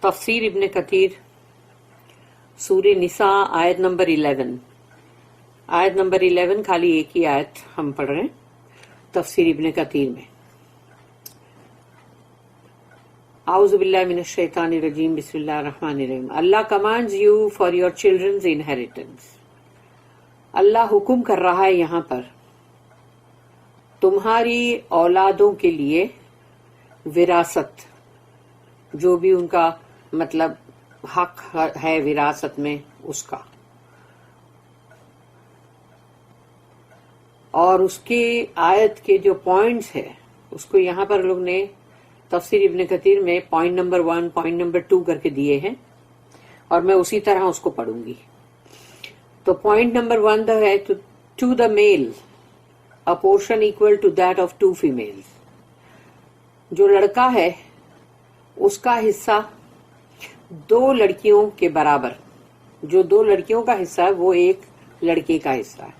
تفسیر ابن کثیر سورہ نساء آیت نمبر 11. آیت نمبر 11 خالی ایک ہی آیت ہم پڑھ رہے ہیں تفسیر ابن کثیر میں. اعوذ باللہ من الشیطان الرجیم بسم اللہ الرحمن الرحیم. اللہ commands you for your children's inheritance. اللہ حکم کر رہا ہے یہاں پر تمہاری اولادوں کے لیے وراثت، جو بھی ان کا مطلب حق ہے وراثت میں اس کا. اور اس کی آیت کے جو پوائنٹس ہے اس کو یہاں پر لوگ نے تفسیر ابن کثیر میں پوائنٹ نمبر 1 پوائنٹ نمبر 2 کر کے دیے ہیں، اور میں اسی طرح اس کو پڑھوں گی. تو پوائنٹ نمبر 1 ہے to the male a portion equal to that of 2 females. جو لڑکا ہے اس کا حصہ 2 لڑکیوں کے برابر، جو 2 لڑکیوں کا حصہ ہے وہ ایک لڑکے کا حصہ ہے.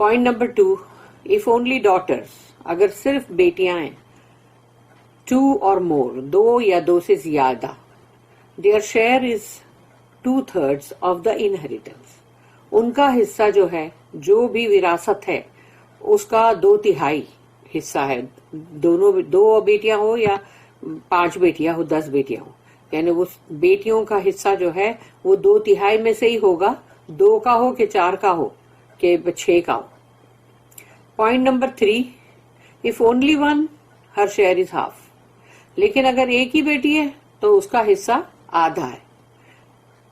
Point number 2 if only daughters، اگر صرف بیٹیاں ہیں 2 or more، 2 یا 2 سے زیادہ، their share is 2/3 of the inheritance. ان کا حصہ جو ہے، جو بھی وراثت ہے اس کا 2/3 حصہ ہے. دونوں 2 بیٹیاں ہو یا 5 بیٹیاں ہو 10 بیٹیاں ہو، یعنی اس بیٹیوں کا حصہ جو ہے وہ 2/3 میں سے ہی ہوگا، 2 کا ہو کہ 4 کا ہو کہ 6 کا ہو. Point number 3 if only one her share is half. لیکن اگر ایک ہی بیٹی ہے تو اس کا حصہ آدھا ہے،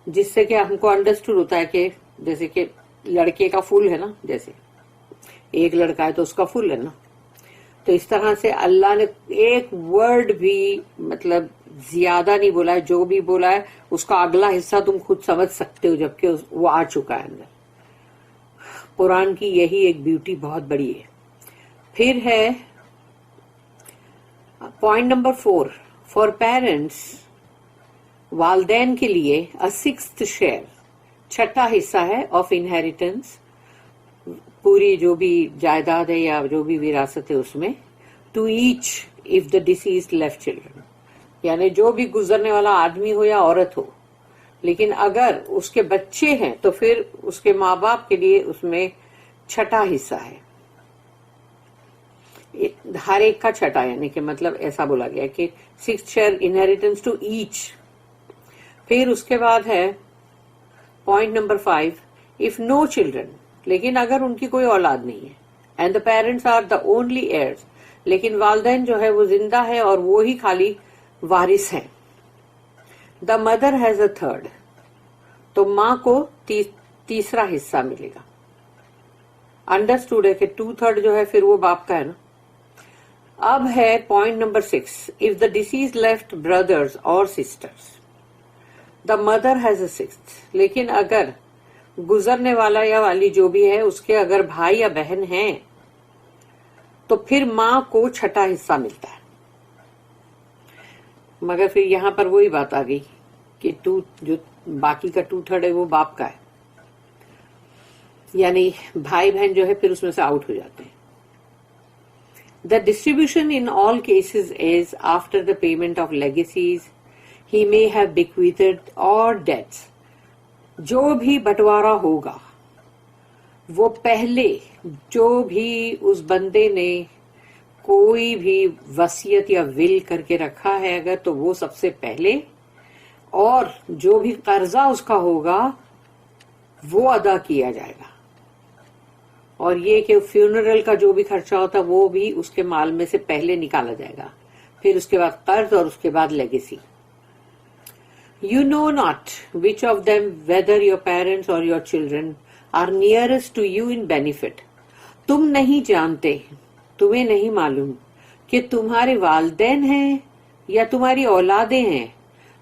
جس سے کہ ہم کو انڈرسٹوڈ ہوتا ہے کہ جیسے کہ لڑکے کا فل ہے نا، جیسے ایک لڑکا ہے تو اس کا فل ہے نا. تو اس طرح سے اللہ نے ایک ورڈ بھی مطلب زیادہ نہیں بولا ہے، جو بھی بولا ہے اس کا اگلا حصہ تم خود سمجھ سکتے ہو، جبکہ وہ آ چکا ہے اندر. قرآن کی یہی ایک بیوٹی بہت بڑی ہے. پھر ہے پوائنٹ نمبر 4 فار پیرنٹس، والدین کے لیے a 6th share، 6واں حصہ ہے آف انہیریٹنس، پوری جو بھی جائیداد ہے یا جو بھی وراثت ہے اس میں، to each of the deceased left children, یعنی جو بھی گزرنے والا آدمی ہو یا عورت ہو، لیکن اگر اس کے بچے ہیں تو پھر اس کے ماں باپ کے لیے اس میں 6واں حصہ ہے. ہر ایک کا 6واں، یعنی کہ مطلب ایسا بولا گیا کہ 6th share inheritance to each. پھر اس کے بعد ہے point number 5 if no children، لیکن اگر ان کی کوئی اولاد نہیں ہے، and the parents are the only heirs، لیکن والدین جو ہے وہ زندہ ہے اور وہ ہی خالی وارث ہیں. the mother has a 3rd، تو ماں کو تیسرا حصہ ملے گا. انڈرسٹوڈ ہے کہ 2/3 جو ہے پھر وہ باپ کا ہے نا. اب ہے point number 6 if the deceased left brothers or sisters، the mother has a 6th، لیکن اگر گزرنے والا یا والی جو بھی ہے اس کے اگر بھائی یا بہن ہیں تو پھر ماں کو 6واں حصہ ملتا ہے. مگر پھر یہاں پر وہی بات آ گئی کہ جو باقی کا 2/3 ہے وہ باپ کا ہے، یعنی بھائی بہن جو ہے پھر اس میں سے آؤٹ ہو جاتے ہیں. The distribution in all cases is after the payment of legacies he may have bequeathed or debts. جو بھی بٹوارا ہوگا وہ پہلے جو بھی اس بندے نے کوئی بھی وصیت یا ول کر کے رکھا ہے اگر، تو وہ سب سے پہلے، اور جو بھی قرضہ اس کا ہوگا وہ ادا کیا جائے گا. اور یہ کہ فیونرل کا جو بھی خرچہ ہوتا وہ بھی اس کے مال میں سے پہلے نکالا جائے گا، پھر اس کے بعد قرض اور اس کے بعد legacy. You know not which of them, whether your parents or your children, are nearest to you in benefit. تم نہیں جانتے، تمہیں نہیں معلوم کہ تمہارے والدین ہیں یا تمہاری اولادیں ہیں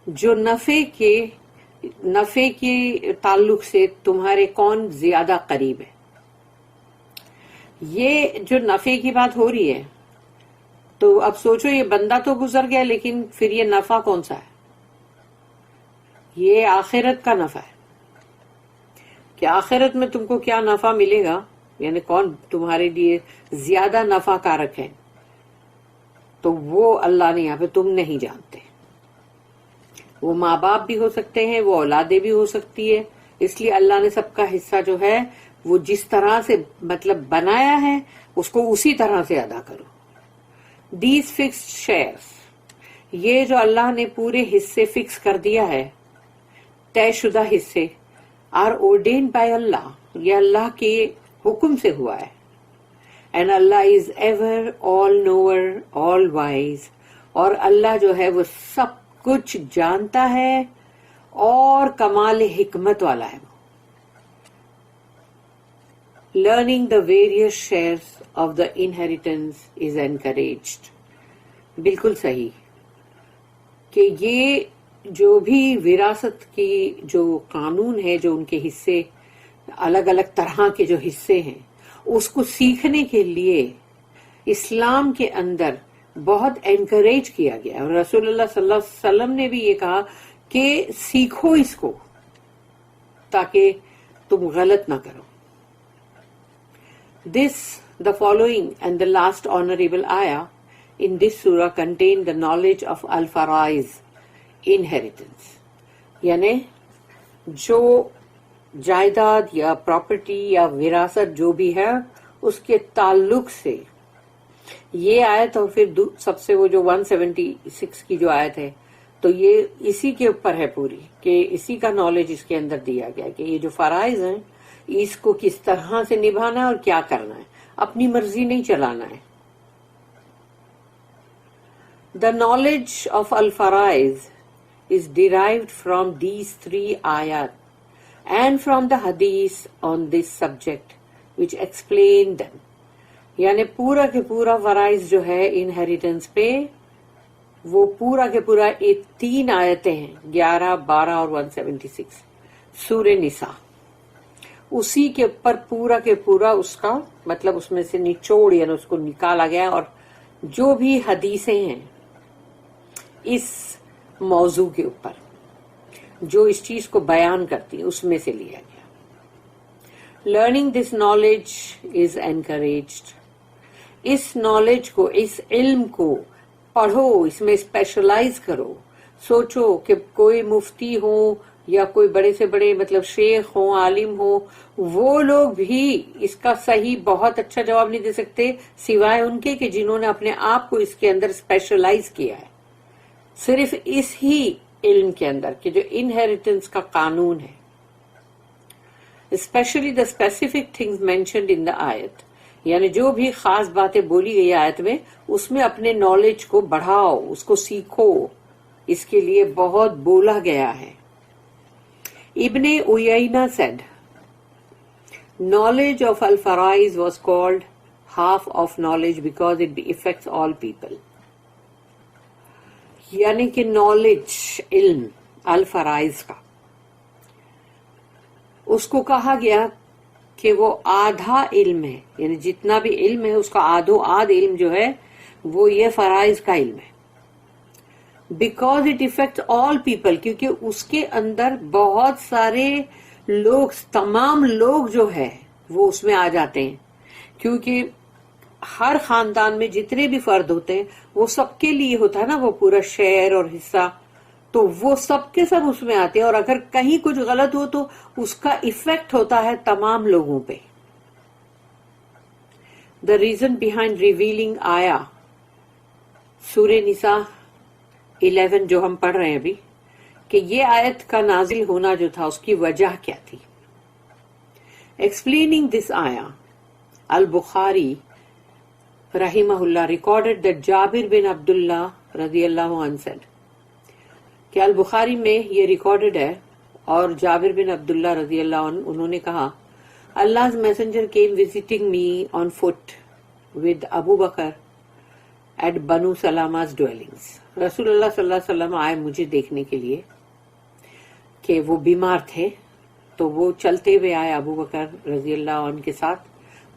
جو نفع کے تعلق سے تمہارے کون زیادہ قریب ہے. یہ جو نفع کی بات ہو رہی ہے تو اب سوچو یہ بندہ تو گزر گیا، لیکن پھر یہ نفع کون سا ہے؟ یہ آخرت کا نفع ہے کہ آخرت میں تم کو کیا نفع ملے گا، یعنی کون تمہارے لیے زیادہ نفع کارک ہے، تو وہ اللہ نے یہاں پہ تم نہیں جانتے. وہ ماں باپ بھی ہو سکتے ہیں، وہ اولادیں بھی ہو سکتی ہے، اس لیے اللہ نے سب کا حصہ جو ہے وہ جس طرح سے مطلب بنایا ہے اس کو اسی طرح سے ادا کرو. دیز فکسڈ شیئرس، یہ جو اللہ نے پورے حصے فکس کر دیا ہے، طے شدہ حصے، آر ordained بائی اللہ، یہ اللہ کے حکم سے ہوا ہے. اینڈ اللہ is ever all knower all wise, اور اللہ جو ہے وہ سب کچھ جانتا ہے اور کمال حکمت والا ہے. Learning the various shares of the inheritance is encouraged. بالکل صحیح کہ یہ جو بھی وراثت کی جو قانون ہے، جو ان کے حصے الگ الگ طرح کے جو حصے ہیں، اس کو سیکھنے کے لیے اسلام کے اندر بہت انکریج کیا گیا. اور رسول اللہ صلی اللہ علیہ وسلم نے بھی یہ کہا کہ سیکھو اس کو تاکہ تم غلط نہ کرو. The following and the last honorable ayah in this surah contain the knowledge of al-faraiz, inheritance. یعنی جو جائیداد یا پراپرٹی یا وراثت جو بھی ہے اس کے تعلق سے یہ آیت، اور پھر سب سے وہ جو 176 کی جو آیت ہے، تو یہ اسی کے اوپر ہے پوری، کہ اسی کا نالج اس کے اندر دیا گیا کہ یہ جو فرائض ہیں اس کو کس طرح سے نبھانا ہے اور کیا کرنا ہے، اپنی مرضی نہیں چلانا ہے. The knowledge of al-faraiz is derived from these 3 ayat and from the hadith on this subject which explain them. یعنی پورا کے پورا فرائض جو ہے انہیریٹنس پہ، وہ پورا کے پورا 3 آیتیں ہیں، 11، 12 اور 176 سورہ نساء، اسی کے اوپر پورا کے پورا اس کا مطلب اس میں سے نچوڑ یعنی اس کو نکالا گیا، اور جو بھی حدیثیں ہیں اس موضوع کے اوپر جو اس چیز کو بیان کرتی ہیں اس میں سے لیا گیا. Learning this knowledge is encouraged. اس نالج کو، اس علم کو پڑھو، اس میں اسپیشلائز کرو. سوچو کہ کوئی مفتی ہو یا کوئی بڑے سے بڑے مطلب شیخ ہوں، عالم ہو، وہ لوگ بھی اس کا صحیح بہت اچھا جواب نہیں دے سکتے سوائے ان کے کہ جنہوں نے اپنے آپ کو اس کے اندر اسپیشلائز کیا ہے، صرف اس ہی علم کے اندر کہ جو انہیریٹنس کا قانون ہے. Specially the specific things mentioned in the آیت، یعنی جو بھی خاص باتیں بولی گئی آیت میں، اس میں اپنے نالج کو بڑھاؤ، اس کو سیکھو، اس کے لیے بہت بولا گیا ہے. ابن عیینہ said, knowledge of al-faraiz was called half of knowledge because it affects all people. یعنی کہ نالج، علم الفرائض کا، اس کو کہا گیا کہ وہ آدھا علم ہے، یعنی جتنا بھی علم ہے اس کا آدھ علم جو ہے وہ یہ فرائض کا علم ہے. Because it affects all people, کیونکہ اس کے اندر بہت سارے لوگ، تمام لوگ جو ہے وہ اس میں آ جاتے ہیں، کیونکہ ہر خاندان میں جتنے بھی فرد ہوتے ہیں وہ سب کے لیے ہوتا ہے نا وہ پورا شیئر اور حصہ، تو وہ سب کے سب اس میں آتے ہیں، اور اگر کہیں کچھ غلط ہو تو اس کا ایفیکٹ ہوتا ہے تمام لوگوں پہ. دا ریزن بیہائنڈ ریویلنگ آیا سورہ نساء 11 جو ہم پڑھ رہے ہیں ابھی، کہ یہ آیت کا نازل ہونا جو تھا اس کی وجہ کیا تھی. ایکسپلیننگ دس آیا، البخاری رحمہ اللہ ریکارڈڈ دیٹ جابر بن عبداللہ رضی اللہ عنہ said، کہ البخاری میں یہ ریکارڈڈ ہے، اور جابر بن عبداللہ رضی اللہ عنہ انہوں نے کہا، Allah's messenger came visiting me on foot with Abu Bakr at Banu Salama's dwellings. رسول اللہ صلی اللہ علیہ وسلم آئے مجھے دیکھنے کے لیے کہ وہ بیمار تھے، تو وہ چلتے ہوئے آئے ابو بکر رضی اللہ عنہ کے ساتھ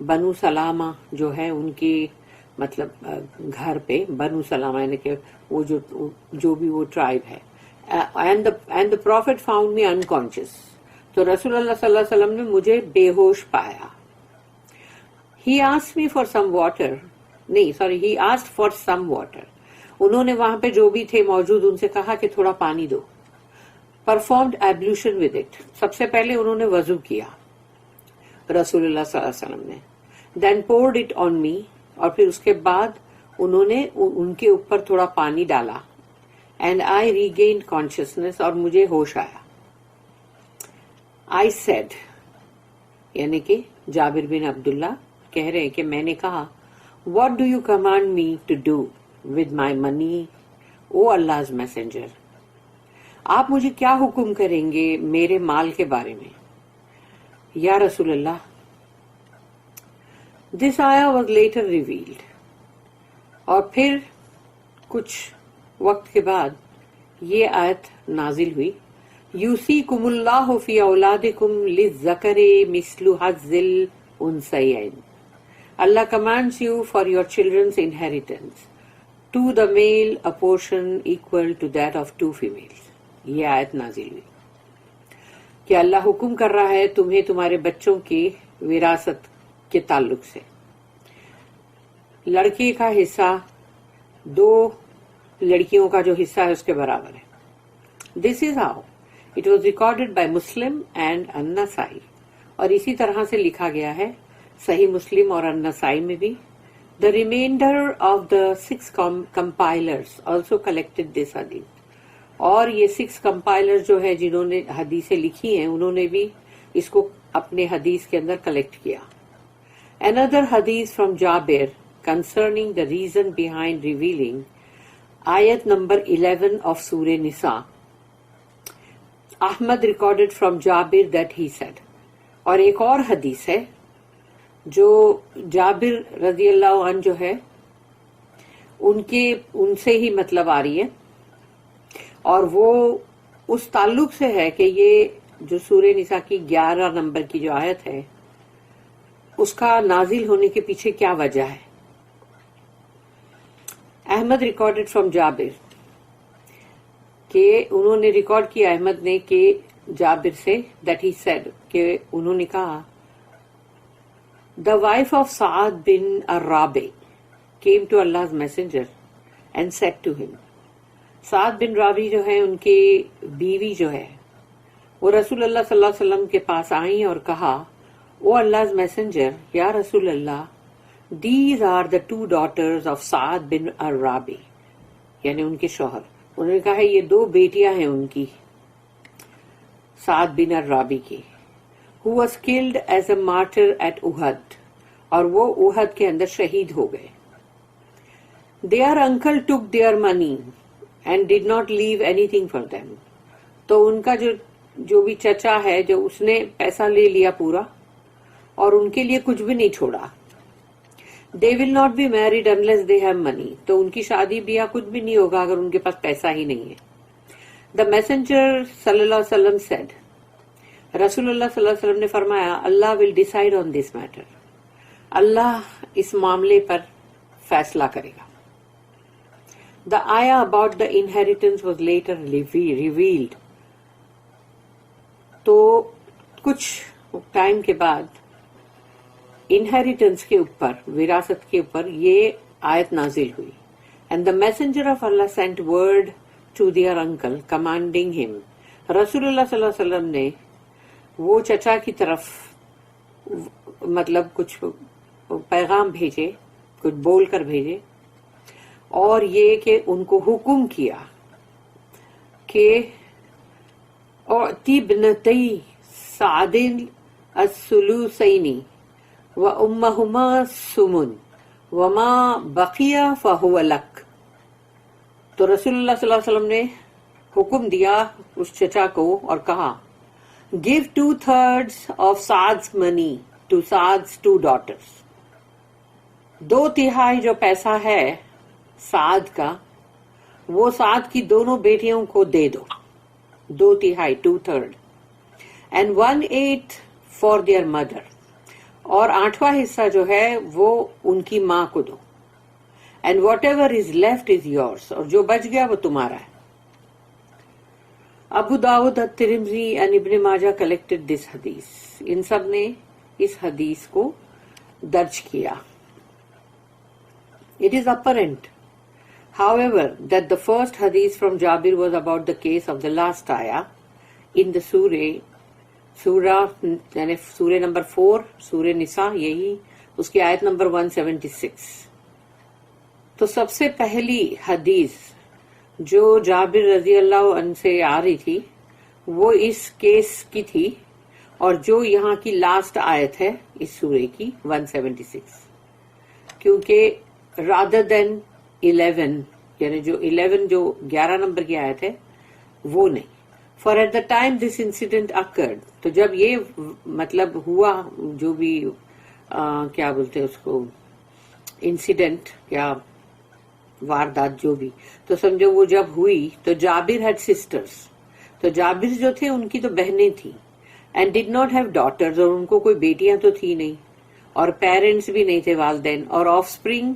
بنو سلامہ جو ہے ان کی مطلب گھر پہ، بنو سلامہ یعنی کہ وہ جو بھی وہ ٹرائب ہے. And the prophet found me unconscious. تو رسول اللہ صلی اللہ علیہ وسلم نے مجھے بے ہوش پایا. He asked me for some water. He asked for some water. انہوں نے وہاں پہ جو بھی تھے موجود ان سے کہا کہ تھوڑا پانی دو. performed ablution with it. سب سے پہلے انہوں نے وضو کیا رسول اللہ صلی اللہ علیہ وسلم نے. Then poured it on me, اور پھر اس کے بعد انہوں نے ان کے اوپر تھوڑا پانی ڈالا. And I regained consciousness, اور مجھے ہوش آیا. I said, یعنی کہ جابر بن عبداللہ کہہ رہے ہیں کہ میں نے کہا, What do you command me to do with my money, O Allah's messenger? آپ مجھے کیا حکم کریں گے میرے مال کے بارے میں یا رسول اللہ. This ayah was later revealed. اور پھر کچھ وقت کے بعد یہ آیت نازل ہوئی. یوصیکم اللہ فی اولادکم للذکر مثل حظ الانثیین. Allah commands you for your children's inheritance, to the male a portion equal to that of two females. یہ آیت نازل ہوئی کہ اللہ حکم کر رہا ہے تمہیں تمہارے بچوں کی وراثت کے تعلق سے لڑکے کا حصہ دو لڑکیوں کا جو حصہ ہے اس کے برابر ہے. This is how it was recorded by Muslim and An-Nasai. اور اسی طرح سے لکھا گیا ہے صحیح مسلم اور النسائی میں بھی. The remainder of the 6 compilers also collected this hadith. اور یہ 6 compilers جو ہے جنہوں نے حدیثیں لکھی ہیں انہوں نے بھی اس کو اپنے حدیث کے اندر کلیکٹ کیا. Another hadith from Jabir concerning the reason behind revealing ayat number 11 of Surah Nisa. Ahmad recorded from Jabir that he said. اور ایک اور حدیث ہے جو جابر رضی اللہ عنہ جو ہے ان سے ہی مطلب آ رہی ہے اور وہ اس تعلق سے ہے کہ یہ جو سورہ نساء کی 11 نمبر کی جو آیت ہے اس کا نازل ہونے کے پیچھے کیا وجہ ہے. احمد ریکارڈڈ فرام جابر کہ انہوں نے ریکارڈ کیا احمد نے کہ جابر سے دیٹ ہی سیڈ کہ انہوں نے کہا The wife of Sa'ad bin Ar-Rabi came to Allah's messenger and said to him. سعد بن رابی جو ہے ان کی بیوی جو ہے وہ رسول اللہ صلی اللہ علیہ وسلم کے پاس آئیں اور کہا او Allah's messenger, یا رسول اللہ, these are the 2 daughters of Sa'ad bin Ar-Rabi, یعنی ان کے شوہر. انہوں نے کہا یہ 2 بیٹیاں ہیں ان کی سعد بن الرابی کی. who was killed as a martyr at Uhud, اور وہ احد کے اندر شہید ہو گئے. Their uncle took their money and did not leave anything for them. تو ان کا جو بھی چچا ہے جو اس نے پیسہ لے لیا پورا اور ان کے لیے کچھ بھی نہیں چھوڑا. They will not be married unless they have money. تو ان کی شادی بیاہ کچھ بھی نہیں ہوگا اگر ان کے پاس پیسہ ہی نہیں ہے. The messenger صلی اللہ علیہ وسلم said, رسول اللہ صلی اللہ علیہ وسلم نے فرمایا, اللہ will decide on this matter. اللہ اس معاملے پر فیصلہ کرے گا. The ayah about the inheritance was later revealed. تو کچھ ٹائم کے بعد انہیریٹنس کے اوپر, وراثت کے اوپر یہ آیت نازل ہوئی. And the messenger of Allah sent word to their uncle commanding him. رسول اللہ صلی اللہ علیہ وسلم نے وہ چچا کی طرف مطلب کچھ پیغام بھیجے, کچھ بول کر بھیجے, اور یہ کہ ان کو حکم کیا کہ اعطی ابنتی سعد الثلثین وامہما الثمن وما بقی فہو لک. تو رسول اللہ صلی اللہ علیہ وسلم نے حکم دیا اس چچا کو اور کہا give 2/3 of Saad's money to Saad's 2 daughters. 2/3 جو پیسہ ہے سعد کا وہ سعد کی دونوں بیٹیوں کو دے دو. 2/3 2/3 and 1/8 for their mother. اور 8واں حصہ جو ہے وہ ان کی ماں کو دو. And whatever is left is yours. اور جو بچ گیا وہ تمہارا ہے. ابو داؤد, الترمذی and ابن ماجہ collected this hadith. ان سب نے اس حدیث کو درج کیا. It is apparent, however, that the first hadith from Jabir was about the case of the last ayah in the سورہ یعنی سورہ نمبر 4 سورہ نساء، یہی اس کی آیت نمبر 176. تو سب سے پہلی حدیث جو جابر رضی اللہ عنہ سے آ رہی تھی وہ اس کیس کی تھی، اور جو یہاں کی لاسٹ آیت ہے اس سورہ کی 176، کیونکہ rather than 11 یعنی جو 11 جو 11 نمبر کی آیت ہے وہ نہیں. For at the time this incident occurred، تو جب یہ مطلب ہوا جو بھی کیا بولتے ہیں اس کو انسیڈنٹ یا واردات جو بھی، تو سمجھو وہ جب ہوئی تو جابر had sisters، تو جابر جو تھے ان کی تو بہنیں تھیں، and did not have daughters، اور ان کو کوئی بیٹیاں تو تھی نہیں، اور پیرنٹس بھی نہیں تھے والدین، اور آف اسپرنگ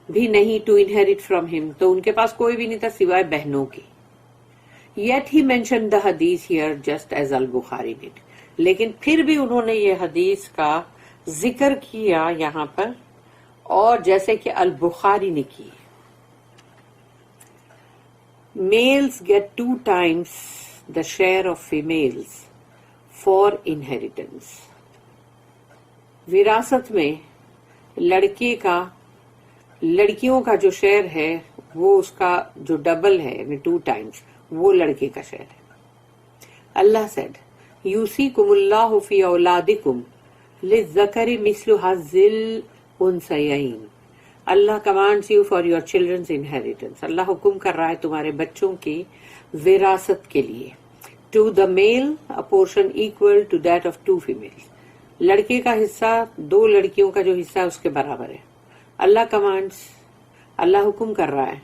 بھی نہیں ٹو انہیریٹ فرام ہم، تو ان کے پاس کوئی بھی نہیں تھا سوائے بہنوں کے. Yet he mentioned the hadith here just as al-Bukhari did، لیکن پھر بھی انہوں نے یہ حدیث کا ذکر کیا یہاں پر، اور جیسے کہ البخاری نے کی. Males get 2 times the share of females for inheritance. وراثت میں لڑکے کا لڑکیوں کا جو شیئر ہے وہ اس کا جو ڈبل ہے یعنی 2 times وہ لڑکے کا شیئر ہے. اللہ said یوصیکم اللہ فی اولادکم للذکر مثل حظ الانثیین. اللہ commands you for your children's inheritance. اللہ حکم کر رہا ہے تمہارے بچوں کی وراثت کے لیے. To the male a portion equal to that of 2 females. لڑکے کا حصہ 2 لڑکیوں کا جو حصہ ہے اس کے برابر ہے. اللہ commands، اللہ حکم کر رہا ہے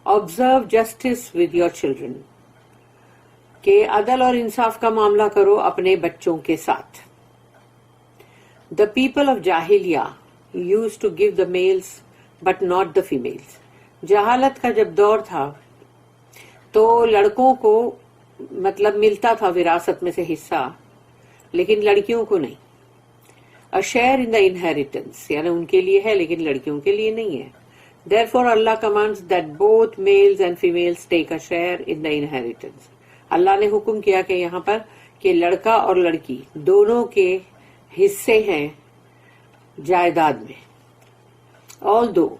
observe justice with your children، کہ عدل اور انصاف کا معاملہ کرو اپنے بچوں کے ساتھ. The people of Jahiliyyah used to give the males but not the females. جہالت کا جب دور تھا تو لڑکوں کو مطلب ملتا تھا وراثت میں سے حصہ، لیکن لڑکیوں کو نہیں. A share in the inheritance یعنی ان کے لیے ہے لیکن لڑکیوں کے لیے نہیں ہے. Therefore Allah commands that both males and females take a share in the inheritance. اللہ نے حکم کیا کہ یہاں پر کہ لڑکا اور لڑکی دونوں کے حصے ہیں جائیداد میں. Although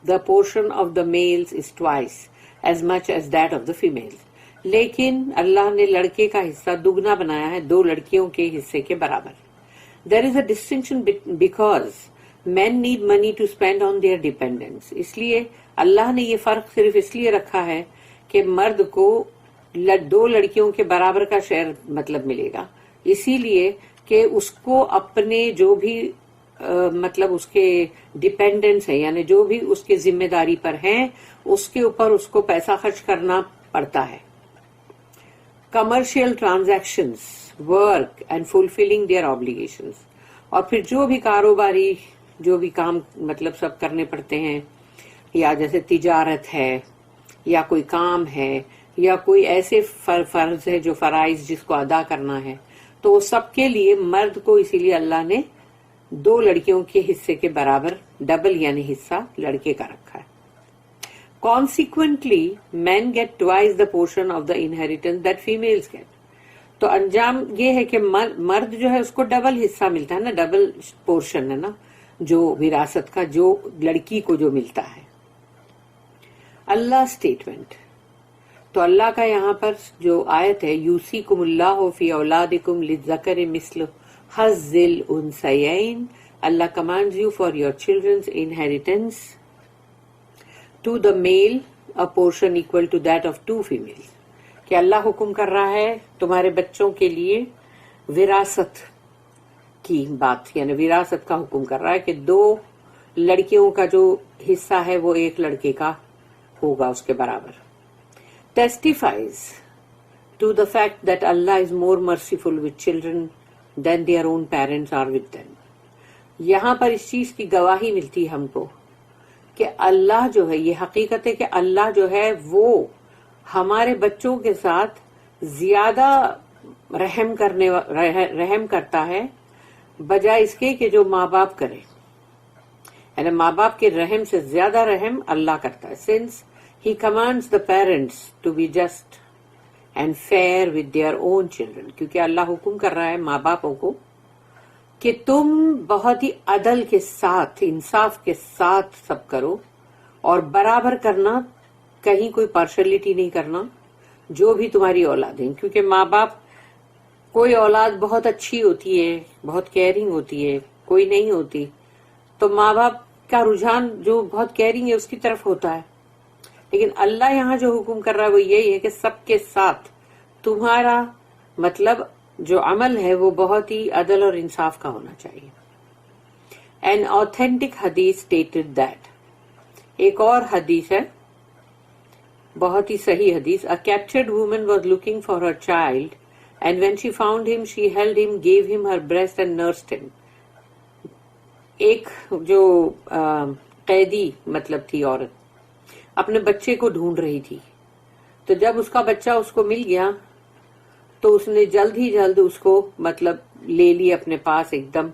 the portion of the males is twice as much as that of the females، لیکن اللہ نے لڑکے کا حصہ دگنا بنایا ہے 2 لڑکیوں کے حصے کے برابر. There is a distinction because men need money to spend on their dependents. اس لیے اللہ نے یہ فرق صرف اس لیے رکھا ہے کہ مرد کو 2 لڑکیوں کے برابر کا شیئر مطلب ملے گا، اسی لیے کہ اس کو اپنے جو بھی مطلب اس کے ڈیپینڈنٹس ہیں یعنی جو بھی اس کے ذمہ داری پر ہیں اس کے اوپر اس کو پیسہ خرچ کرنا پڑتا ہے. Commercial transactions work and fulfilling their obligations, اور پھر جو بھی کاروباری جو بھی کام مطلب سب کرنے پڑتے ہیں، یا جیسے تجارت ہے یا کوئی کام ہے یا کوئی ایسے فرض ہے جو فرائض جس کو ادا کرنا ہے، تو وہ سب کے لیے مرد کو اسی لیے اللہ نے 2 لڑکیوں کے حصے کے برابر ڈبل یعنی حصہ لڑکے کا رکھا ہے. Consequently, men get twice the portion of the inheritance that females get. تو انجام یہ ہے کہ مرد جو ہے اس کو ڈبل حصہ ملتا ہے نا، ڈبل پورشن ہے نا جو وراثت کا جو لڑکی کو جو ملتا ہے. اللہ اسٹیٹمنٹ، تو اللہ کا یہاں پر جو آیت ہے یوصیکم اللہ فی اولادکم للذکر مثل حظ الانثیین، اللہ commands you for your children's inheritance to the male a portion equal to that of 2 females. کہ اللہ حکم کر رہا ہے تمہارے بچوں کے لیے وراثت کی بات، یعنی وراثت کا حکم کر رہا ہے کہ 2 لڑکیوں کا جو حصہ ہے وہ 1 لڑکے کا ہوگا اس کے برابر. Testifies to the fact that Allah is more merciful with children than their own parents are with them. یہاں پر اس چیز کی گواہی ملتی ہے ہم کو کہ اللہ جو ہے، یہ حقیقت ہے کہ اللہ جو ہے وہ ہمارے بچوں کے ساتھ زیادہ رحم کرتا ہے بجائے اس کے کہ جو ماں باپ کرے، یعنی ماں باپ کے رحم سے زیادہ رحم اللہ کرتا ہے. Since he commands the parents to be just and fair with their own children. کیونکہ اللہ حکم کر رہا ہے ماں باپوں کو کہ تم بہت ہی عدل کے ساتھ، انصاف کے ساتھ سب کرو، اور برابر کرنا، کہیں کوئی پارشلٹی نہیں کرنا جو بھی تمہاری اولاد ہیں. کیونکہ ماں باپ، کوئی اولاد بہت اچھی ہوتی ہے، بہت کیئرنگ ہوتی ہے، کوئی نہیں ہوتی، تو ماں باپ کا رجحان جو بہت کیئرنگ ہے اس کی طرف ہوتا ہے. لیکن اللہ یہاں جو حکم کر رہا ہے وہ یہی ہے کہ سب کے ساتھ تمہارا مطلب جو عمل ہے وہ بہت ہی عدل اور انصاف کا ہونا چاہیے. An authentic hadith stated that. ایک اور حدیث ہے، بہت ہی صحیح حدیث. A captured woman was looking for her child, and when she found him, she held him, gave him her breast and nursed him. ایک جو قیدی مطلب تھی عورت، اپنے بچے کو ڈھونڈ رہی تھی، تو جب اس کا بچہ اس کو مل گیا تو اس نے جلد ہی جلد اس کو مطلب لے لی اپنے پاس ایک دم،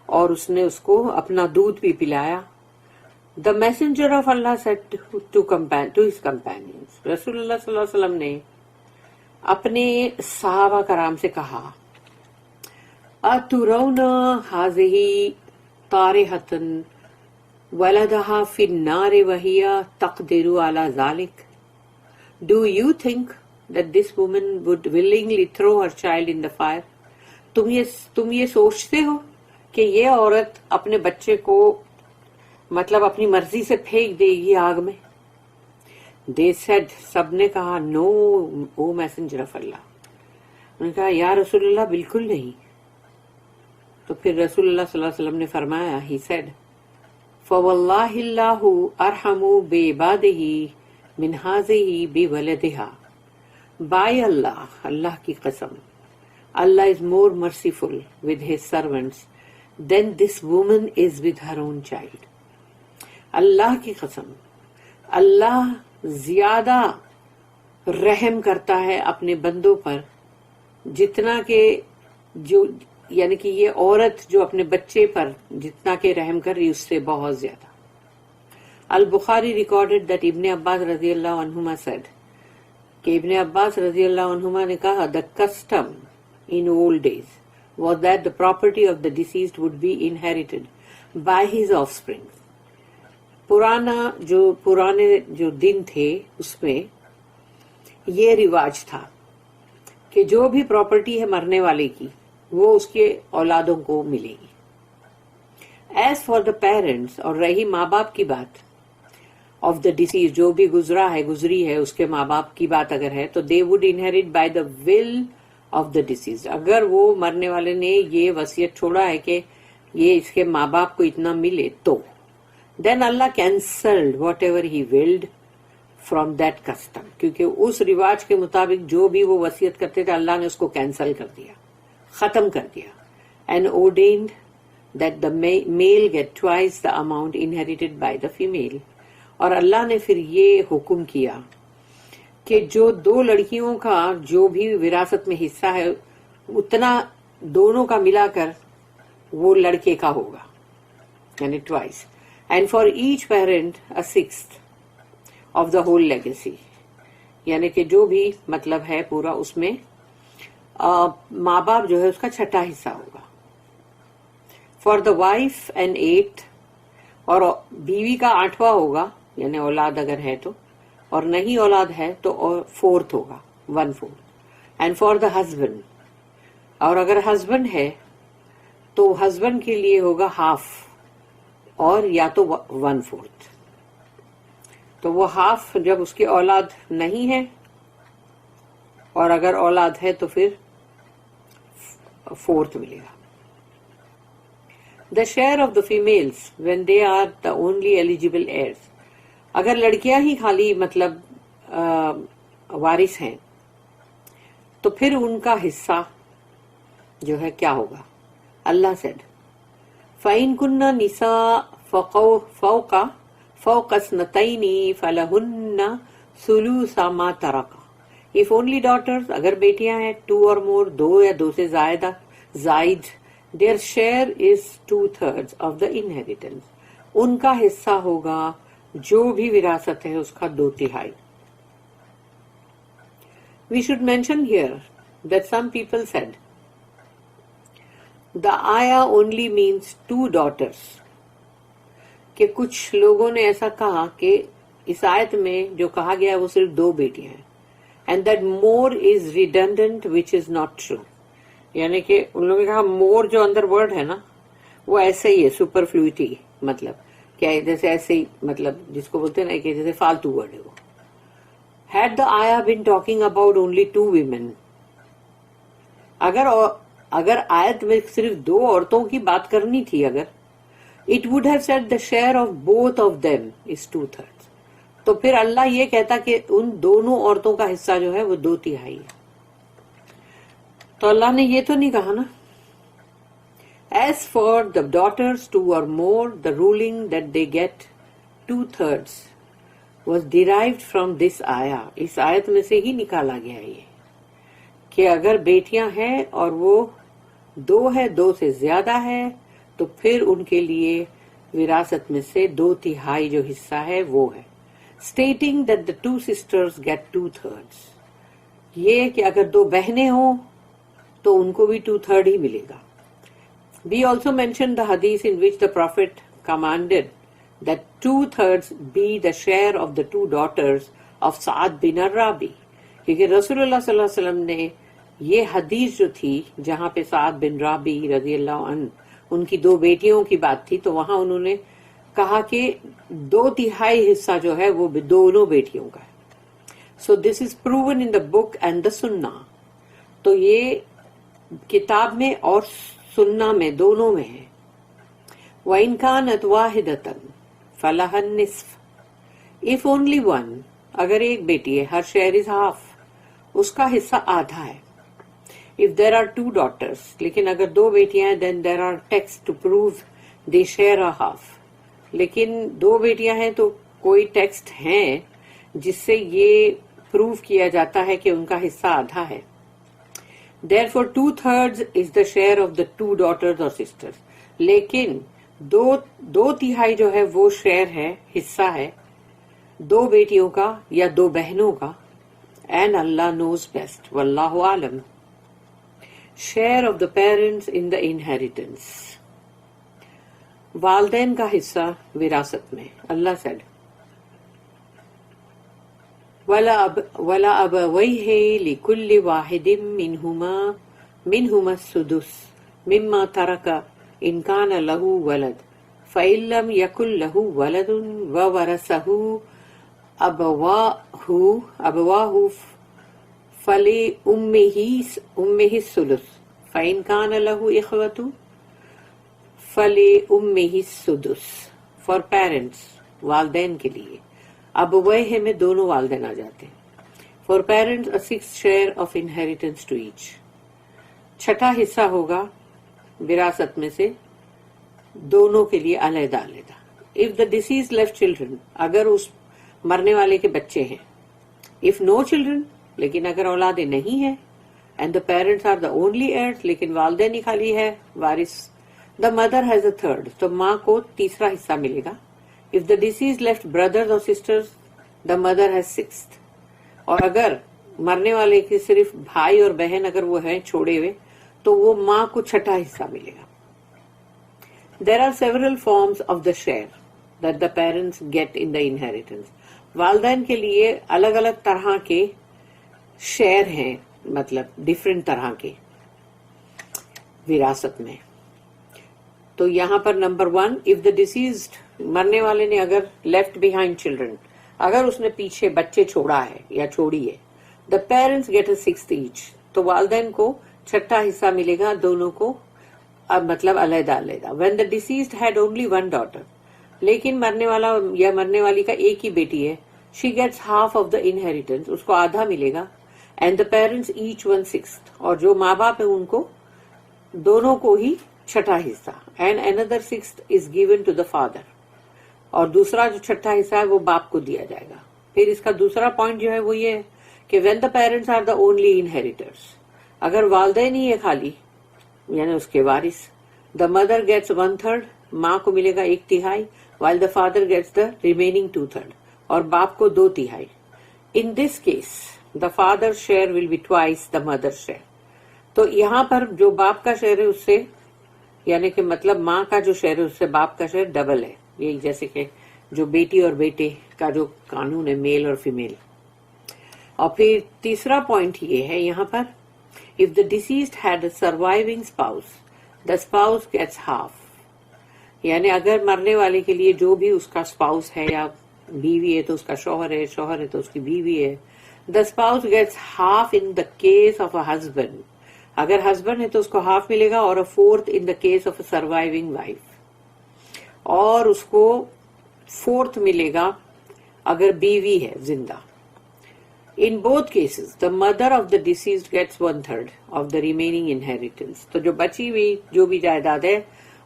اور اس نے اس کو اپنا دودھ بھی پلایا. The messenger of Allah said to his companions, رسول اللہ صلی اللہ علیہ وسلم نے اپنے صحابہ کرام سے کہا، أَتُرَوْنَ هَذِهِ طَارِحَةً وَلَدَهَا فِي النَّارِ وَهِيَ تَقْدِرُ عَلَى ذَلِكَ. Do you think that this woman would willingly throw her child in the fire? تم یہ سوچتے ہو کہ یہ عورت اپنے بچے کو مطلب اپنی مرضی سے پھینک دے گی آگ میں؟ They said, سب نے کہا، No, O messenger of Allah. انہوں نے کہا، یا رسول اللہ بالکل نہیں. تو پھر رسول اللہ صلی اللہ علیہ وسلم نے فرمایا، He said, فَوَاللَّهِ اللَّهُ أَرْحَمُ بِعِبَادِهِ مِنْ هَذِهِ بِوَلَدِهَا. By Allah, اللہ کی قسم, Allah is more merciful with his servants than this woman is with her own child. اللہ کی قسم, اللہ زیادہ رحم کرتا ہے اپنے بندوں پر جتنا کہ جو یعنی کہ یہ عورت جو اپنے بچے پر جتنا کہ رحم کر رہی اس سے بہت زیادہ. البخاری ریکارڈڈ دیٹ ابن عباس رضی اللہ عنہما said کہ ابن عباس رضی اللہ عنہما نے کہا, the custom in old days was that the property of the deceased would be inherited by his offspring. پرانے جو دن تھے اس میں یہ رواج تھا کہ جو بھی پراپرٹی ہے مرنے والے کی وہ اس کے اولادوں کو ملے گی. As for the parents, اور رہی ماں باپ کی بات, of the deceased, جو بھی گزری ہے اس کے ماں باپ کی بات اگر ہے تو they would inherit by the will of the deceased. اگر وہ مرنے والے نے یہ وصیت چھوڑا ہے کہ یہ اس کے ماں باپ کو اتنا ملے تو then Allah cancelled whatever he willed from that custom. کیونکہ اس رواج کے مطابق جو بھی وہ وصیت کرتے تھے اللہ نے اس کو کینسل کر دیا, ختم کر دیا. and ordained that the male get twice the amount inherited by the female. اور اللہ نے پھر یہ حکم کیا کہ جو دو لڑکیوں کا جو بھی وراثت میں حصہ ہے اتنا دونوں کا ملا کر وہ لڑکے کا ہوگا, یعنی twice. And for each parent a sixth of the whole legacy. یعنی کہ جو بھی مطلب ہے پورا اس میں ماں باپ جو ہے اس کا چھٹا حصہ ہوگا. For the wife an eighth, اور بیوی کا 8واں ہوگا یعنی اولاد اگر ہے تو, اور نہیں اولاد ہے تو 4th ہوگا 1/4. And for the husband, اور اگر ہسبینڈ ہے تو ہسبینڈ کے لیے ہوگا 1/2 اور یا تو 1/4. تو وہ 1/2 جب اس کی اولاد نہیں ہے اور اگر اولاد ہے تو پھر 4th ملے گا. The share of the females when they are the only eligible heirs. اگر لڑکیاں ہی خالی مطلب وارث ہیں تو پھر ان کا حصہ جو ہے کیا ہوگا. اللہ said فَإِن كُنَّ نِسَاء فَوْقَ اثْنَتَيْنِ فَلَهُنَّ ثُلُثَ مَا تَرَكَ. If only daughters, اگر بیٹیاں ہیں 2 or more, 2 یا 2 سے زائد, their share is 2/3 of the inheritance. ان کا حصہ ہوگا جو بھی وراثت ہے اس کا 2/3. We should mention here that some people said the ayah only means 2 daughters. کہ کچھ لوگوں نے ایسا کہا کہ اس آیت میں جو کہا گیا ہے وہ صرف 2 بیٹیاں ہیں. And that more is redundant, which is not true. یعنی کہ ان لوگوں نے کہا more جو اندر ورڈ ہے نا وہ ایسے ہی ہے, سپرفلوئٹی, مطلب کیا جیسے ایسے ہی, مطلب جس کو بولتے ہیں نا کہ جیسے فالتو ورڈ ہے وہ. Had the ayah been talking about only 2 women, اگر آیت میں صرف 2 عورتوں کی بات کرنی تھی, اگر it would have said the share of both of them is 2/3. تو پھر اللہ یہ کہتا کہ ان دونوں عورتوں کا حصہ جو ہے وہ 2/3 ہے. تو اللہ نے یہ تو نہیں کہا نا. As for the daughters 2 or more, the ruling that they get 2/3 was derived from this ayah. اس آیت میں سے ہی نکالا گیا ہے یہ کہ اگر بیٹیاں ہیں اور وہ 2 ہے, 2 سے زیادہ ہے, تو پھر ان کے لیے وراثت میں سے 2/3 جو حصہ ہے وہ ہے. Stating that the 2 sisters get 2/3. یہ کہ اگر 2 بہنیں ہوں تو ان کو بھی 2/3 ہی ملے گا. We also mentioned the hadith in which the Prophet commanded that 2/3 be the share of the 2 daughters of Sa'ad bin Rabi. کیونکہ رسول اللہ صلی اللہ علیہ وسلم نے یہ حدیث جو تھی جہاں پہ سعد بن رابی رضی اللہ عنہ ان کی 2 بیٹیوں کی بات تھی, تو وہاں انہوں نے کہا کہ 2/3 حصہ جو ہے وہ دونوں بیٹیوں کا ہے. So this is proven in the book and the sunnah. تو یہ کتاب میں اور سنہ میں دونوں میں ہے. وَإِن كَانَتْ وَاحِدَةً فَلَهَا النِّصْفُ. If only one, اگر ایک بیٹی ہے, her share is half, اس کا حصہ آدھا ہے. If there are 2 daughters, لیکن اگر 2 بیٹیاں ہیں, then there are texts to prove they share a half. لیکن 2 بیٹیاں ہیں تو کوئی ٹیکسٹ ہیں جس سے یہ پروو کیا جاتا ہے کہ ان کا حصہ آدھا ہے. Therefore 2/3 is the share of the 2 daughters or sisters. لیکن 2/3 جو ہے وہ شیئر ہے, حصہ ہے 2 بیٹیوں کا یا 2 بہنوں کا. And Allah knows best. واللہ عالم. Share of the parents in the inheritance. والدین کا حصہ وراثت میں. اللہ said وَلَا أَبَوَيْهِ لِكُلِّ وَاحِدٍ مِّنْهُمَا السُّدُسُ مِمَّا تَرَكَ إِنْ كَانَ لَهُ وَلَدٌ فَإِنْ لَمْ يَكُنْ لَهُ وَلَدٌ وَوَرَثَهُ أَبَوَاهُ فَلِأُمِّهِ الثُّلُثُ فَإِنْ كَانَ لَهُ إِخْوَةٌ فَلِأُمِّهِ السُّدُسُ. For parents, والدین کے لیے ابویہ میں دونوں والدین آ جاتے ہیں. For parents a 6th share of inheritance to each. 6واں حصہ ہوگا وراثت میں سے دونوں کے لیے علیحدہ علیحدہ. If the deceased left children, اگر اس مرنے والے کے بچے ہیں. If no children, لیکن اگر اولادیں نہیں ہیں. And the parents are the only heirs, لیکن والدین ہی خالی ہے وارث. The mother has a 3rd, تو ماں کو 3واں حصہ ملے گا. If the deceased left brothers or sisters, the mother has 6th. اور اگر مرنے والے کے صرف بھائی اور بہن اگر وہ ہیں چھوڑے ہوئے تو وہ ماں کو 6واں حصہ ملے گا. There are several forms of the share that the parents get in the inheritance. والدین کے لیے الگ الگ طرح کے شیئر ہیں, مطلب ڈیفرنٹ طرح کے وراثت میں. تو یہاں پر نمبر 1, if the deceased, مرنے والے نے اگر left behind children, اگر اس نے پیچھے بچے چھوڑا ہے یا چھوڑی ہے, the parents get a 6th each. تو والدین کو 6واں حصہ ملے گا دونوں کو, مطلب علیحدہ علیحدہ. When the deceased had only 1 daughter, لیکن مرنے والا یا مرنے والی کا ایک ہی بیٹی ہے, she gets half of the inheritance, اس کو آدھا ملے گا. And the parents each 1/6, اور جو ماں باپ ہیں ان کو دونوں کو ہی 6واں حصہ. And another 6th is given to the father, اور دوسرا جو 6واں حصہ ہے وہ باپ کو دیا جائے گا. پھر اس کا دوسرا پوائنٹ جو ہے وہ یہ ہے کہ when the parents are the only inheritors, اگر والدین ہی ہے خالی یعنی اس کے وارث, the mother gets 1/3, ماں کو ملے گا 1/3, while the father gets the remaining 2/3, اور باپ کو 2/3. In this case the father's share will be twice the mother's share. تو یہاں پر جو باپ کا شیئر ہے اس سے یعنی کہ مطلب ماں کا جو شیئر ہے اس سے باپ کا شیئر ڈبل ہے. یہی جیسے کہ جو بیٹی اور بیٹے کا جو قانون ہے میل اور فیمیل. اور پھر تیسرا پوائنٹ یہ ہے یہاں پر if the deceased had a surviving spouse, the spouse gets half. یعنی اگر مرنے والے کے لیے جو بھی اس کا اسپاؤس ہے یا بیوی ہے تو اس کا شوہر ہے, شوہر ہے تو اس کی بیوی ہے. The spouse gets half in the case of a husband. اگر ہسبینڈ ہے تو اس کو ہاف ملے گا اور a fourth in the case of a surviving wife. اور اس کو فورتھ ملے گا اگر بیوی ہے زندہ. In both cases, the mother of the deceased gets 1/3 of the remaining inheritance. تو جو بچی ہوئی جو بھی جائیداد ہے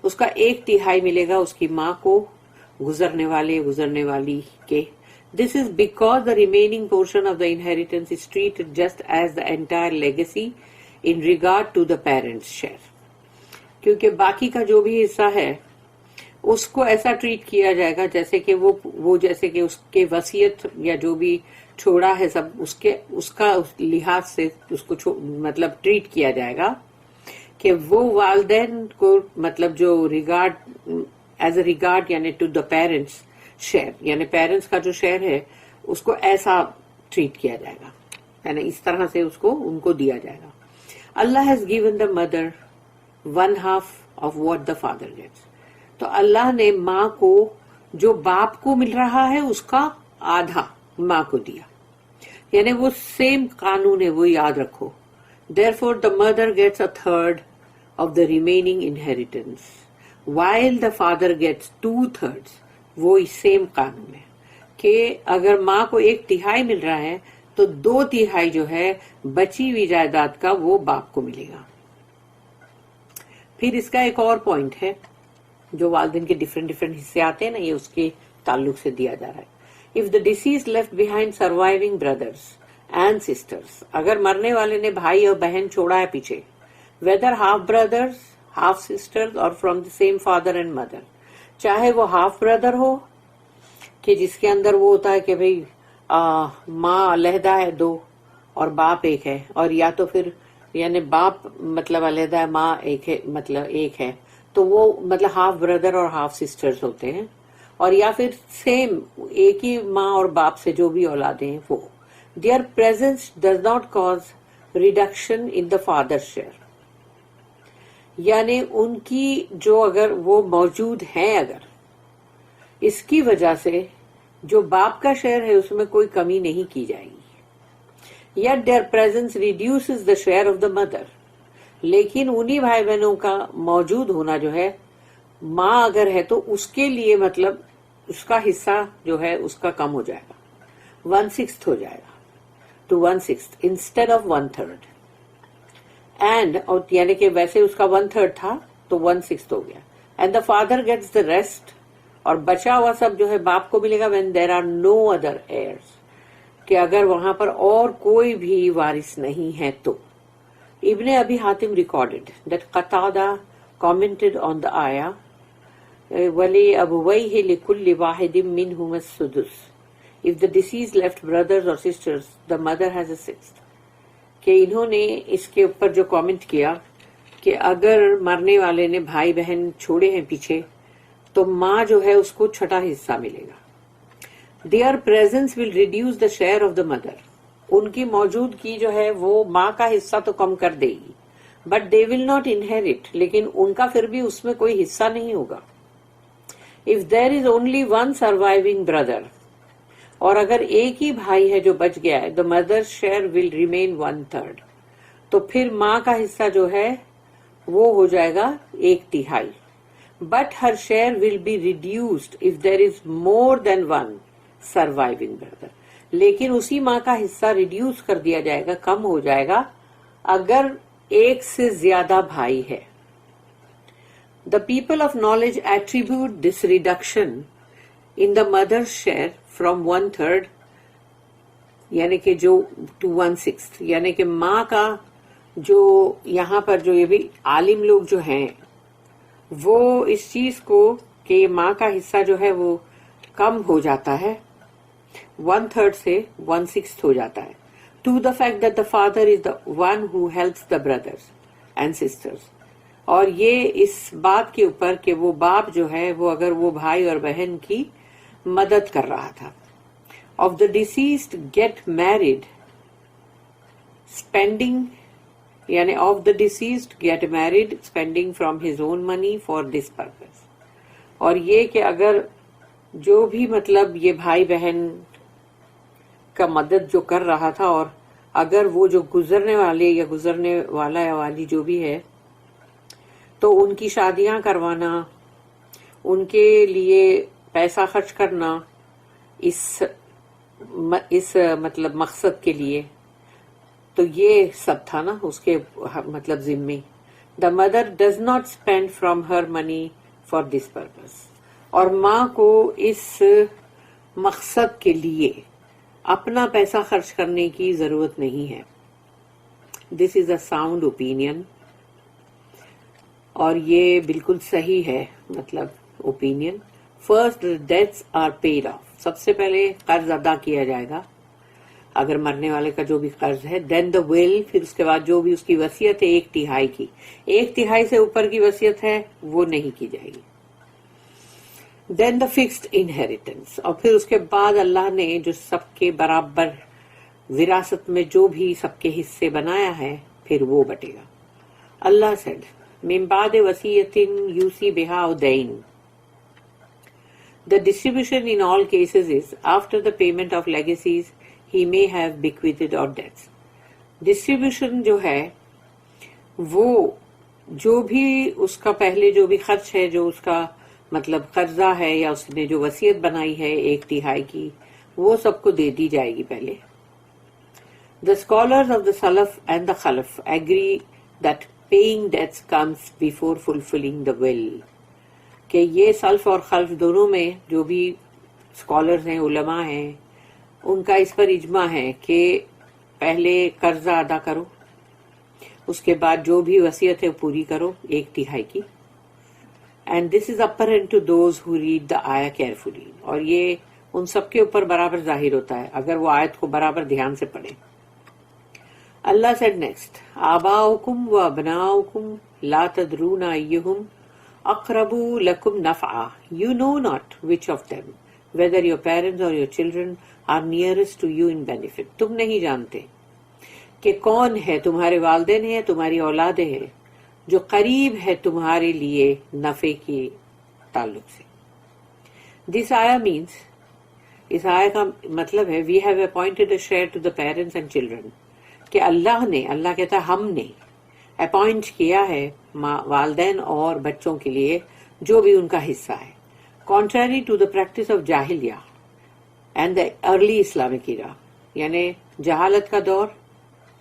اس کا 1/3 ملے گا اس کی ماں کو گزرنے والی کے. This is because the remaining portion of the inheritance is treated just as the entire legacy in regard to the parents' share. کیونکہ باقی کا جو بھی حصہ ہے اس کو ایسا ٹریٹ کیا جائے گا جیسے کہ وہ جیسے کہ اس کے وصیت یا جو بھی چھوڑا ہے سب اس کا لحاظ سے اس کو مطلب ٹریٹ کیا جائے گا کہ وہ والدین کو مطلب جو ریگارڈ ایز اے ریگارڈ یعنی ٹو دا پیرنٹس شیئر یعنی پیرنٹس کا جو شیئر ہے اس کو ایسا ٹریٹ کیا جائے گا یعنی اس طرح سے اس کو ان کو دیا جائے گا. اللہ has given the mother 1/2 of what the father gets. تو اللہ نے ماں کو جو باپ کو مل رہا ہے اس کا آدھا ماں کو دیا یعنی وہ سیم قانون ہے وہ یاد رکھو. Therefore the mother gets 1/3 of the remaining inheritance while the father gets 2/3. وہ سیم قانون ہے کہ اگر ماں کو 1/3 مل رہا ہے تو 2/3 جو ہے بچی ہوئی جائیداد کا وہ باپ کو ملے گا. پھر اس کا ایک اور پوائنٹ ہے جو والدین کے ڈفرینٹ حصے آتے ہیں نا یہ اس کے تعلق سے دیا جا رہا ہے. If the deceased left behind surviving brothers and sisters, اگر مرنے والے نے بھائی اور بہن چھوڑا ہے پیچھے whether half brothers, half sisters or from the same father and mother, چاہے وہ ہاف بردر ہو کہ جس کے اندر وہ ہوتا ہے کہ بھئی ماں علیحدہ ہے 2 اور باپ 1 ہے اور یا تو پھر یعنی باپ مطلب علیحدہ ہے ماں 1 ہے مطلب 1 ہے تو وہ مطلب ہاف بردر اور ہاف سسٹرز ہوتے ہیں. اور یا پھر سیم ایک ہی ماں اور باپ سے جو بھی اولادیں ہیں وہ their presence does not cause reduction in the father's share. یعنی ان کی جو اگر وہ موجود ہیں اگر اس کی وجہ سے جو باپ کا شیئر ہے اس میں کوئی کمی نہیں کی جائے گی. Yet their presence reduces the share of the mother. لیکن انہی بھائی بہنوں کا موجود ہونا جو ہے ماں اگر ہے تو اس کے لیے مطلب اس کا حصہ جو ہے اس کا کم ہو جائے گا 1/6 ہو جائے گا to 1/6 instead of 1/3. اینڈ یعنی کہ ویسے اس کا 1/3 تھا تو 1/6 ہو گیا. And the father gets the rest اور بچا ہوا سب جو ہے باپ کو ملے گا when there are no other heirs کہ اگر وہاں پر اور کوئی بھی وارث نہیں ہے تو. ابن ابی Hatim recorded that Qatada commented on the ayah وَلِأَبُوَيْهِ لِكُلِّ وَاحِدٍ مِّنْهُمَا السُّدُسُ. If the deceased left brothers or sisters, the mother has a 6th. کہ انہوں نے اس کے اوپر جو کامنٹ کیا کہ اگر مرنے والے نے بھائی بہن چھوڑے ہیں پیچھے تو ماں جو ہے اس کو 6واں حصہ ملے گا. Their presence will reduce the share of the mother. ان کی موجودگی جو ہے وہ ماں کا حصہ تو کم کر دے گی but they will not inherit. لیکن ان کا پھر بھی اس میں کوئی حصہ نہیں ہوگا. If there is only one surviving brother اور اگر ایک ہی بھائی ہے جو بچ گیا ہے the mother's share will remain 1/3. تو پھر ماں کا حصہ جو ہے وہ ہو جائے گا 1/3. But her share will be reduced if there is more than one surviving brother. لیکن اسی ماں کا حصہ ریڈیوس کر دیا جائے گا کم ہو جائے گا اگر ایک سے زیادہ بھائی ہے. The people of knowledge attribute this reduction in the mother's share from 1/3 یعنی کہ جو to 1/6 یعنی کہ ماں کا جو یہاں پر جو یہ بھی عالم لوگ جو ہیں وہ اس چیز کو کہ ماں کا حصہ جو ہے وہ کم ہو جاتا ہے 1/3 سے 1/6 ہو جاتا ہے. to the fact that the father is the one who helps the brothers and sisters. اور یہ اس بات کے اوپر کہ وہ باپ جو ہے وہ اگر وہ بھائی اور بہن کی مدد کر رہا تھا. Of the deceased get married spending یعنی of the deceased get married spending from his own money for this purpose. اور یہ کہ اگر جو بھی مطلب یہ بھائی بہن کا مدد جو کر رہا تھا اور اگر وہ جو گزرنے والے یا گزرنے والا یا والی جو بھی ہے تو ان کی شادیاں کروانا، ان کے لیے پیسہ خرچ کرنا اس مطلب مقصد کے لیے، تو یہ سب تھا نا اس کے مطلب ذمے. The mother does not spend from her money for this purpose. اور ماں کو اس مقصد کے لیے اپنا پیسہ خرچ کرنے کی ضرورت نہیں ہے. دس از اے ساؤنڈ اوپینین، اور یہ بالکل صحیح ہے مطلب opinion. First debts are paid off. سب سے پہلے قرض ادا کیا جائے گا اگر مرنے والے کا جو بھی قرض ہے. دین دا ول، پھر اس کے بعد جو بھی اس کی وصیت ہے 1/3 کی، 1/3 سے اوپر کی وصیت ہے وہ نہیں کی جائے گی. دین دا فکسڈ انہیریٹنس، اور پھر اس کے بعد اللہ نے جو سب کے برابر وراثت میں جو بھی سب کے حصے بنایا ہے پھر وہ بٹے گا. اللہ سیڈ من بعد وصیۃ یوصی بہا او دین. The distribution in all cases is after the payment of legacies he may have bequeathed or debts. Distribution جو ہے وہ جو بھی اس کا پہلے جو بھی خرچ ہے، جو اس کا مطلب قرضہ ہے یا اس نے جو وصیت بنائی ہے 1/3 کی، وہ سب کو دے دی جائے گی پہلے. The scholars of the Salaf and the Khalaf agree that paying debts comes before fulfilling the will. کہ یہ سلف اور خلف دونوں میں جو بھی اسکالرز ہیں، علماء ہیں، ان کا اس پر اجماع ہے کہ پہلے قرضہ ادا کرو، اس کے بعد جو بھی وصیت ہے پوری کرو 1/3 کی. And this is apparent to those who read the آیا کیئرفلی. اور یہ ان سب کے اوپر برابر ظاہر ہوتا ہے اگر وہ آیت کو برابر دھیان سے پڑھیں. اللہ said next, آباؤکم و ابناؤکم لا تدرون ایہم اقرب لکم نفعا. You know not which of them, whether your parents or your children, are nearest to you in benefit. تم نہیں جانتے کہ کون ہے تمہارے والدین ہیں، تمہاری اولادیں ہیں جو قریب ہے تمہارے لیے نفع کے تعلق سے. This ayah means، اس آیہ کا مطلب ہے we have appointed a share to the parents and children. کہ اللہ کہتا ہے ہم نے اپوائنٹ کیا ہے والدین اور بچوں کے لیے جو بھی ان کا حصہ ہے. Contrary to the practice of جاہلیہ and the early Islamic era، یعنی جہالت کا دور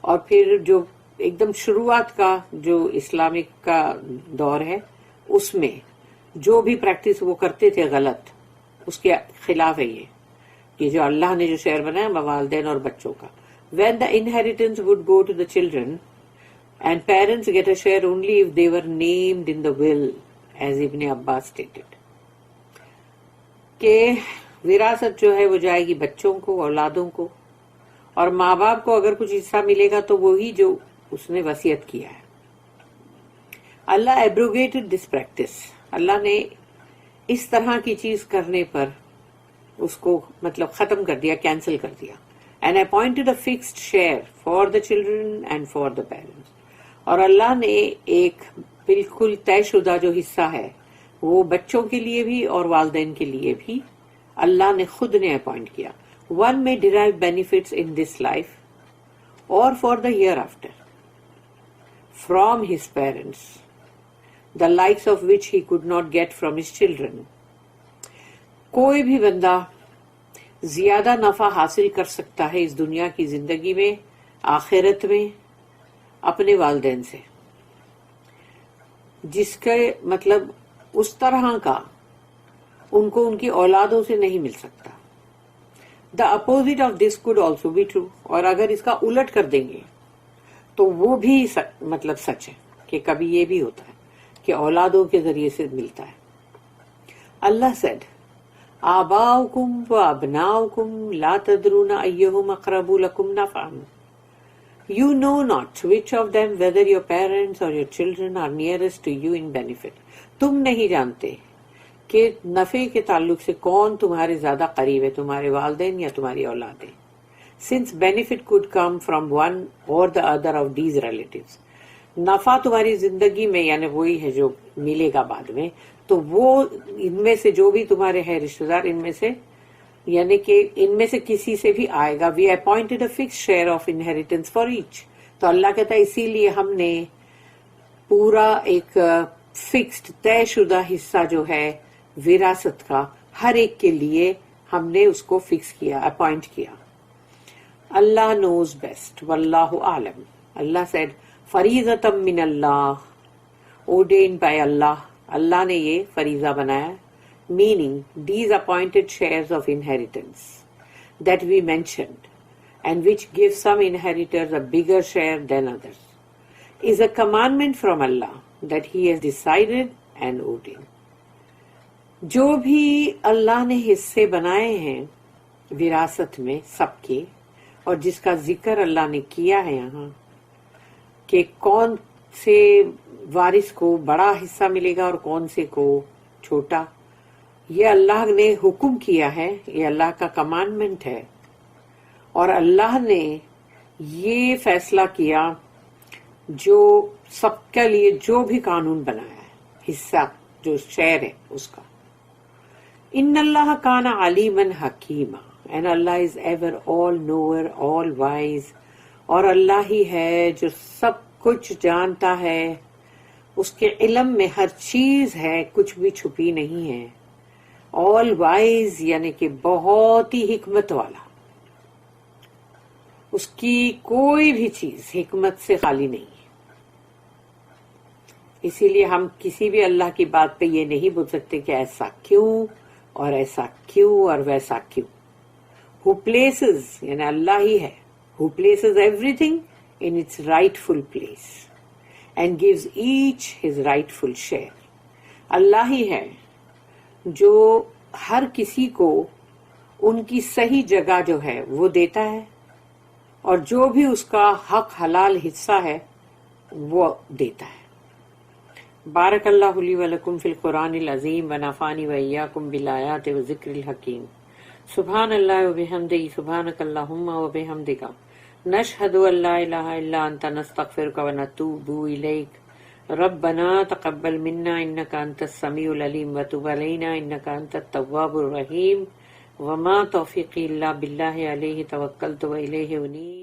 اور پھر جو ایک دم شروعات کا جو اسلامک کا دور ہے، اس میں جو بھی پریکٹس وہ کرتے تھے غلط، اس کے خلاف ہے یہ کہ جو اللہ نے جو شعر بنایا والدین اور بچوں کا. When the inheritance would go to the children and parents get a share only if they were named in the will, as Ibn Abbas stated. کہ وراثت جو ہے وہ جائے گی بچوں کو، اولادوں کو، اور ماں باپ کو اگر کچھ حصہ ملے گا تو وہی جو اس نے وصیت کیا ہے. اللہ abrogated this practice. اللہ نے اس طرح کی چیز کرنے پر اس کو مطلب ختم کر دیا، کینسل کر دیا. And appointed a fixed share for the children and for the parents. اور اللہ نے ایک بالکل طے شدہ جو حصہ ہے وہ بچوں کے لیے بھی اور والدین کے لیے بھی اللہ نے خود نے اپوائنٹ کیا. One may derive benefits in this life or for the hereafter from his parents, the likes of which he could not get from his children. کوئی بھی بندہ زیادہ نفع حاصل کر سکتا ہے اس دنیا کی زندگی میں، آخرت میں، اپنے والدین سے، جس کے مطلب اس طرح کا ان کو ان کی اولادوں سے نہیں مل سکتا. The opposite of this could also be true. اور اگر اس کا الٹ کر دیں گے تو وہ بھی مطلب سچ ہے کہ کبھی یہ بھی ہوتا ہے کہ اولادوں کے ذریعے سے ملتا ہے. اللہ said, آباؤکم و ابناؤکم لا تدرون ایہم اقرب لکم نفعا. You know not which of them, whether your parents or your children, are nearest to you in benefit. تم نہیں جانتے کہ نفع کے تعلق سے کون تمہارے زیادہ قریب ہے، تمہارے والدین یا تمہاری اولادیں. Since benefit could come from one or the other of these relatives. نفع تمہاری زندگی میں یعنی وہی ہے جو ملے گا بعد میں، تو وہ ان میں سے جو بھی تمہارے ہیں رشتہ دار، ان میں سے یعنی کہ ان میں سے کسی سے بھی آئے گا. We appointed a fixed share of inheritance for each. تو اللہ کہتا ہے اسی لیے ہم نے پورا ایک فکسڈ طے شدہ حصہ جو ہے وراثت کا ہر ایک کے لیے ہم نے اس کو فکس کیا، اپوائنٹ کیا. اللہ نوز بیسٹ واللہ عالم. اللہ said فریضۃ من اللہ، ordained by اللہ. اللہ نے یہ فریضہ بنایا. Meaning, these appointed shares of inheritance that we mentioned, and which give some inheritors a bigger share than others, is a commandment from Allah that He has decided and ordained. جو بھی اللہ نے حصے بنائے ہیں وراثت میں سب کے، اور جس کا ذکر اللہ نے کیا ہے یہاں کہ کون سے وارث کو بڑا حصہ ملے گا اور کون سے کو چھوٹا، یہ اللہ نے حکم کیا ہے، یہ اللہ کا کمانڈمنٹ ہے. اور اللہ نے یہ فیصلہ کیا جو سب کے لیے جو بھی قانون بنایا ہے، حصہ جو شیئر ہے اس کا. ان اللہ کان علیما حکیما، اینڈ اللہ is ever all knower, all wise. اور اللہ ہی ہے جو سب کچھ جانتا ہے، اس کے علم میں ہر چیز ہے، کچھ بھی چھپی نہیں ہے. آل وائز یعنی کہ بہت ہی حکمت والا، اس کی کوئی بھی چیز حکمت سے خالی نہیں ہے. اسی لیے ہم کسی بھی اللہ کی بات پہ یہ نہیں بول سکتے کہ ایسا کیوں اور ایسا کیوں اور ویسا کیوں. Who places یعنی اللہ ہی ہے. Who places everything in its rightful place and gives each his rightful share. اللہ ہی ہے جو ہر کسی کو ان کی صحیح جگہ جو ہے وہ دیتا ہے، اور جو بھی اس کا حق حلال حصہ ہے وہ دیتا ہے. بارک اللہ لی ولکم فی القرآن العظیم ونفعنی وإیاکم بالآیات والذکر الحکیم. سبحان اللہ وبحمدہ، سبحانک اللہم وبحمدک، نشہد ان لا الہ الا انت، نستغفرک ونتوب الیک. ربنا تقبل منا انك انت السميع العليم وتب علينا انك انت التواب الرحيم. وما توفيقي الا بالله عليه توكلت واليه انيب.